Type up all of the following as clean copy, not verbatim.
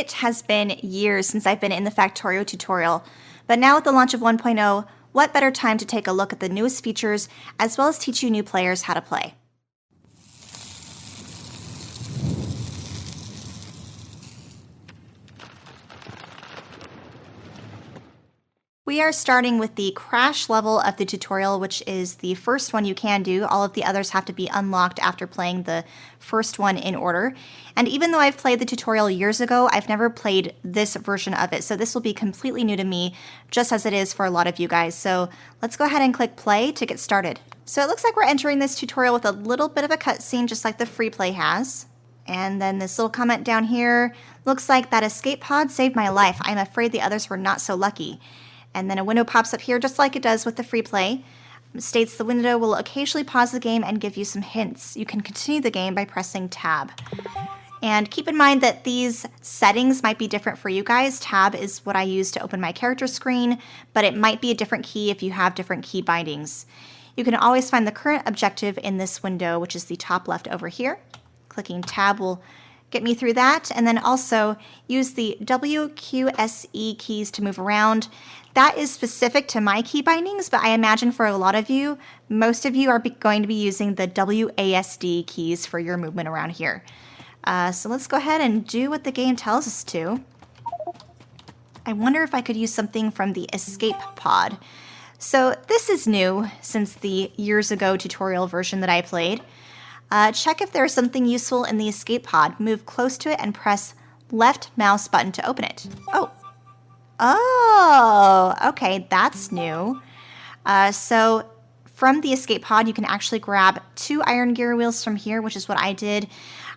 It has been years since I've been in the Factorio tutorial, but now with the launch of 1.0, what better time to take a look at the newest features as well as teach you new players how to play. We are starting with the crash level of the tutorial, which is the first one you can do. All of the others have to be unlocked after playing the first one in order. And even though I've played the tutorial years ago, I've never played this version of it. So this will be completely new to me, just as it is for a lot of you guys. So let's go ahead and click play to get started. So it looks like we're entering this tutorial with a little bit of a cutscene, just like the free play has. And then this little comment down here, looks like that escape pod saved my life. I'm afraid the others were not so lucky. And then a window pops up here just like it does with the free play. It states the window will occasionally pause the game and give you some hints. You can continue the game by pressing tab. And keep in mind that these settings might be different for you guys. Tab is what I use to open my character screen, but it might be a different key if you have different key bindings. You can always find the current objective in this window, which is the top left over here. Clicking tab will get me through that, and then also use the WQSE keys to move around. That is specific to my key bindings, but I imagine for a lot of you, most of you are going to be using the WASD keys for your movement around here. So let's go ahead and do what the game tells us to. I wonder if I could use something from the escape pod. So this is new since the years ago tutorial version that I played. Check if there's something useful in the escape pod. Move close to it and press left mouse button to open it. Oh, okay, that's new. So from the escape pod, you can actually grab 2 iron gear wheels from here, which is what I did.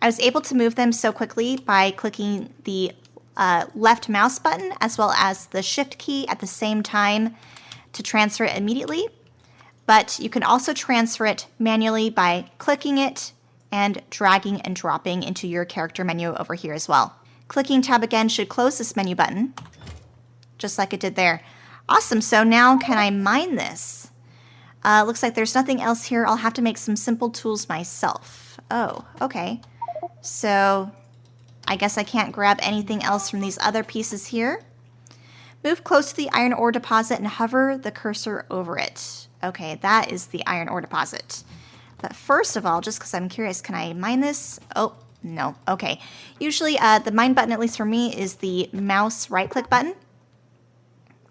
I was able to move them so quickly by clicking the left mouse button as well as the shift key at the same time to transfer it immediately. But you can also transfer it manually by clicking it and dragging and dropping into your character menu over here as well. Clicking tab again should close this menu button, just like it did there. Awesome, so now can I mine this? Looks like there's nothing else here. I'll have to make some simple tools myself. Oh, okay. So I guess I can't grab anything else from these other pieces here. Move close to the iron ore deposit and hover the cursor over it. Okay, that is the iron ore deposit. But first of all, just because I'm curious, can I mine this? Oh, no. Okay. Usually the mine button, at least for me, is the mouse right-click button.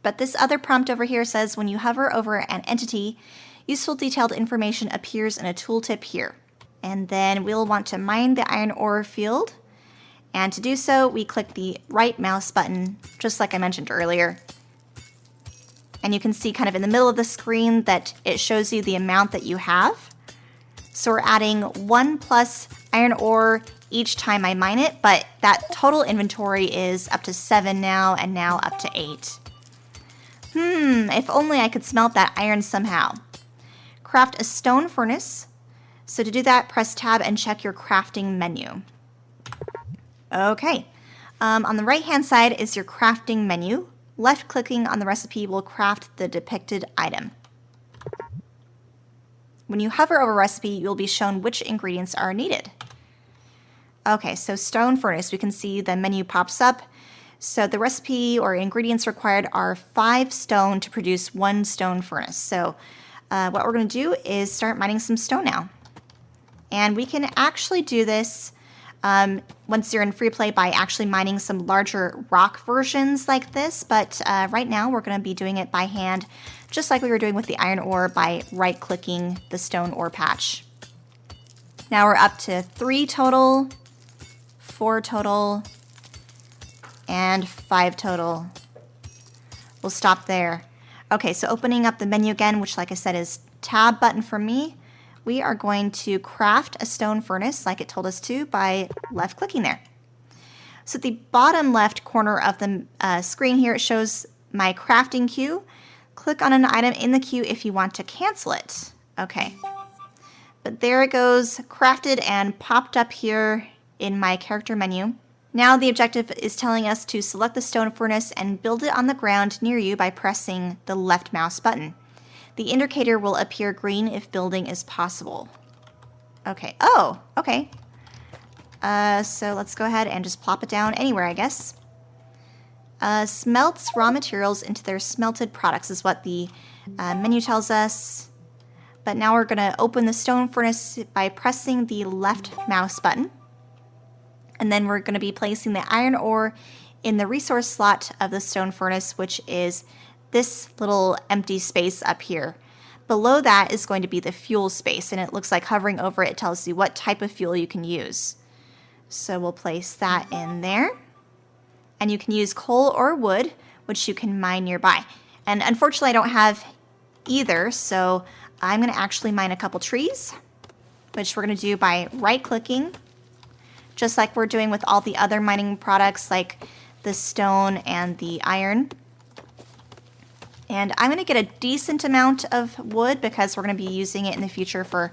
But this other prompt over here says when you hover over an entity, useful detailed information appears in a tooltip here. And then we'll want to mine the iron ore field. And to do so, we click the right mouse button, just like I mentioned earlier. And you can see kind of in the middle of the screen that it shows you the amount that you have. So we're adding 1 plus iron ore each time I mine it, but that total inventory is up to 7 now, and now up to 8. If only I could smelt that iron somehow. Craft a stone furnace. So to do that, press tab and check your crafting menu. Okay. On the right-hand side is your crafting menu. Left-clicking on the recipe will craft the depicted item. When you hover over a recipe, you'll be shown which ingredients are needed. Okay, so stone furnace, we can see the menu pops up. So the recipe or ingredients required are 5 stone to produce 1 stone furnace. So what we're going to do is start mining some stone now. And we can actually do this once you're in free play by actually mining some larger rock versions like this, but right now we're going to be doing it by hand, just like we were doing with the iron ore by right-clicking the stone ore patch. Now we're up to 3 total, 4 total, and 5 total. We'll stop there. Okay, so opening up the menu again, which like I said is tab button for me, we are going to craft a stone furnace like it told us to by left-clicking there. So at the bottom left corner of the screen here, it shows my crafting queue. Click on an item in the queue if you want to cancel it. Okay. But there it goes, crafted and popped up here in my character menu. Now the objective is telling us to select the stone furnace and build it on the ground near you by pressing the left mouse button. The indicator will appear green if building is possible. Okay. Oh, okay. So let's go ahead and just plop it down anywhere, I guess. Smelts raw materials into their smelted products is what the menu tells us. But now we're going to open the stone furnace by pressing the left mouse button. And then we're going to be placing the iron ore in the resource slot of the stone furnace, which is this little empty space up here. Below that is going to be the fuel space, and it looks like hovering over it tells you what type of fuel you can use. So we'll place that in there. And you can use coal or wood, which you can mine nearby. And unfortunately, I don't have either, so I'm going to actually mine a couple trees, which we're going to do by right-clicking, just like we're doing with all the other mining products like the stone and the iron. And I'm going to get a decent amount of wood because we're going to be using it in the future for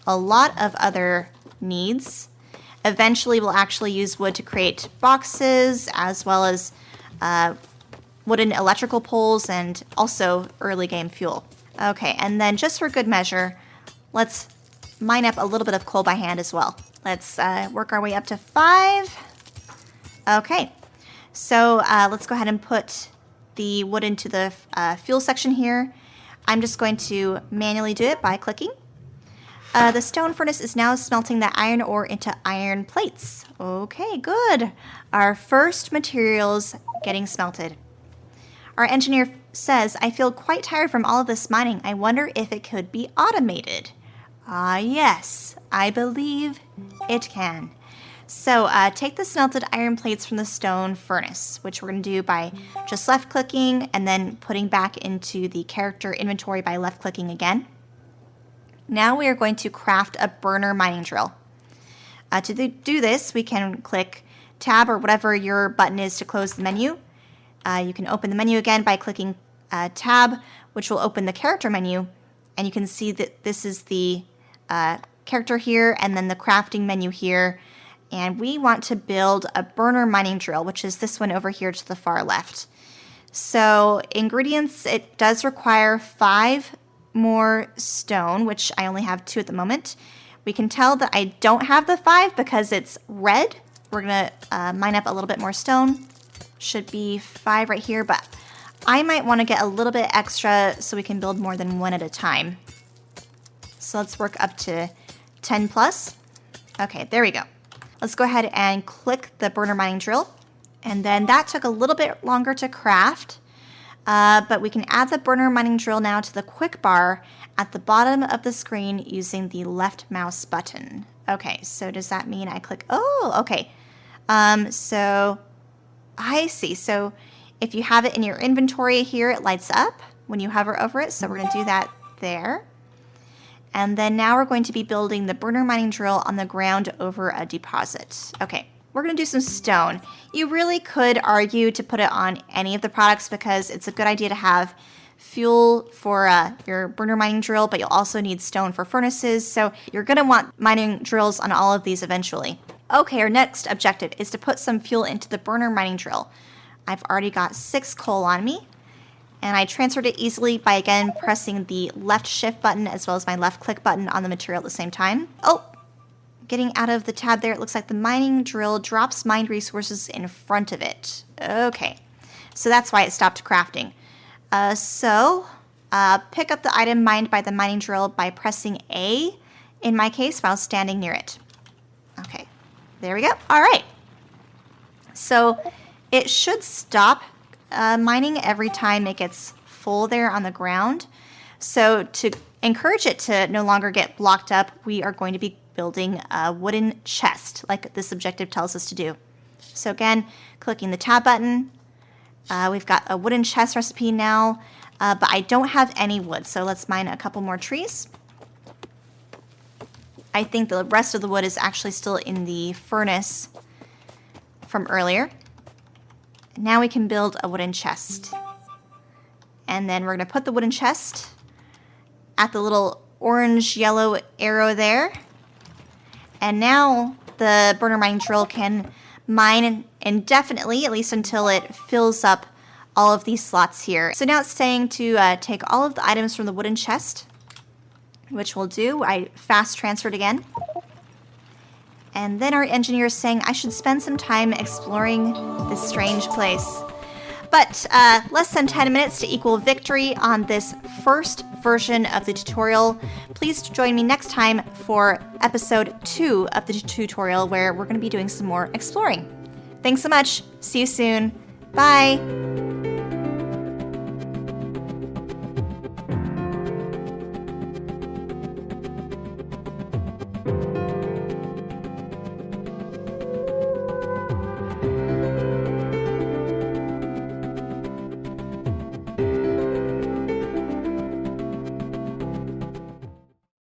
a lot of other needs. Eventually, we'll actually use wood to create boxes as well as wooden electrical poles and also early game fuel. Okay, and then just for good measure, let's mine up a little bit of coal by hand as well. Let's work our way up to 5. Okay, so let's go ahead and put the wood into the fuel section here. I'm just going to manually do it by clicking. The stone furnace is now smelting the iron ore into iron plates. Okay, good. Our first materials getting smelted. Our engineer says, I feel quite tired from all of this mining. I wonder if it could be automated. Yes, I believe it can. So take the smelted iron plates from the stone furnace, which we're going to do by just left-clicking and then putting back into the character inventory by left-clicking again. Now we are going to craft a burner mining drill. To do this, we can click Tab or whatever your button is to close the menu. You can open the menu again by clicking Tab, which will open the character menu. And you can see that this is the character here and then the crafting menu here. And we want to build a burner mining drill, which is this one over here to the far left. So ingredients, it does require 5 more stone, which I only have 2 at the moment. We can tell that I don't have the 5 because it's red. We're going to mine up a little bit more stone. Should be 5 right here, but I might want to get a little bit extra so we can build more than one at a time. So let's work up to 10 plus. Okay, there we go. Let's go ahead and click the burner mining drill. And then that took a little bit longer to craft. But we can add the burner mining drill now to the quick bar at the bottom of the screen using the left mouse button. Okay, so does that mean I click? Oh, okay. So I see. So if you have it in your inventory here, it lights up when you hover over it. So we're going to do that there. And then now we're going to be building the burner mining drill on the ground over a deposit. Okay, we're going to do some stone. You really could argue to put it on any of the products because it's a good idea to have fuel for your burner mining drill, but you'll also need stone for furnaces. So you're going to want mining drills on all of these eventually. Okay, our next objective is to put some fuel into the burner mining drill. I've already got 6 coal on me. And I transferred it easily by, again, pressing the left shift button as well as my left click button on the material at the same time. Oh, getting out of the tab there, it looks like the mining drill drops mined resources in front of it. Okay, so that's why it stopped crafting. Pick up the item mined by the mining drill by pressing A, in my case, while standing near it. Okay, there we go. All right. So it should stop mining every time it gets full there on the ground. So to encourage it to no longer get blocked up, we are going to be building a wooden chest like this objective tells us to do. So again, clicking the tab button, we've got a wooden chest recipe now, but I don't have any wood. So let's mine a couple more trees. I think the rest of the wood is actually still in the furnace from earlier. Now we can build a wooden chest. And then we're going to put the wooden chest at the little orange-yellow arrow there. And now the burner mining drill can mine indefinitely, at least until it fills up all of these slots here. So now it's saying to take all of the items from the wooden chest, which we'll do. I fast transferred again. And then our engineer is saying I should spend some time exploring this strange place. But less than 10 minutes to equal victory on this first version of the tutorial. Please join me next time for episode 2 of the tutorial, where we're going to be doing some more exploring. Thanks so much. See you soon. Bye.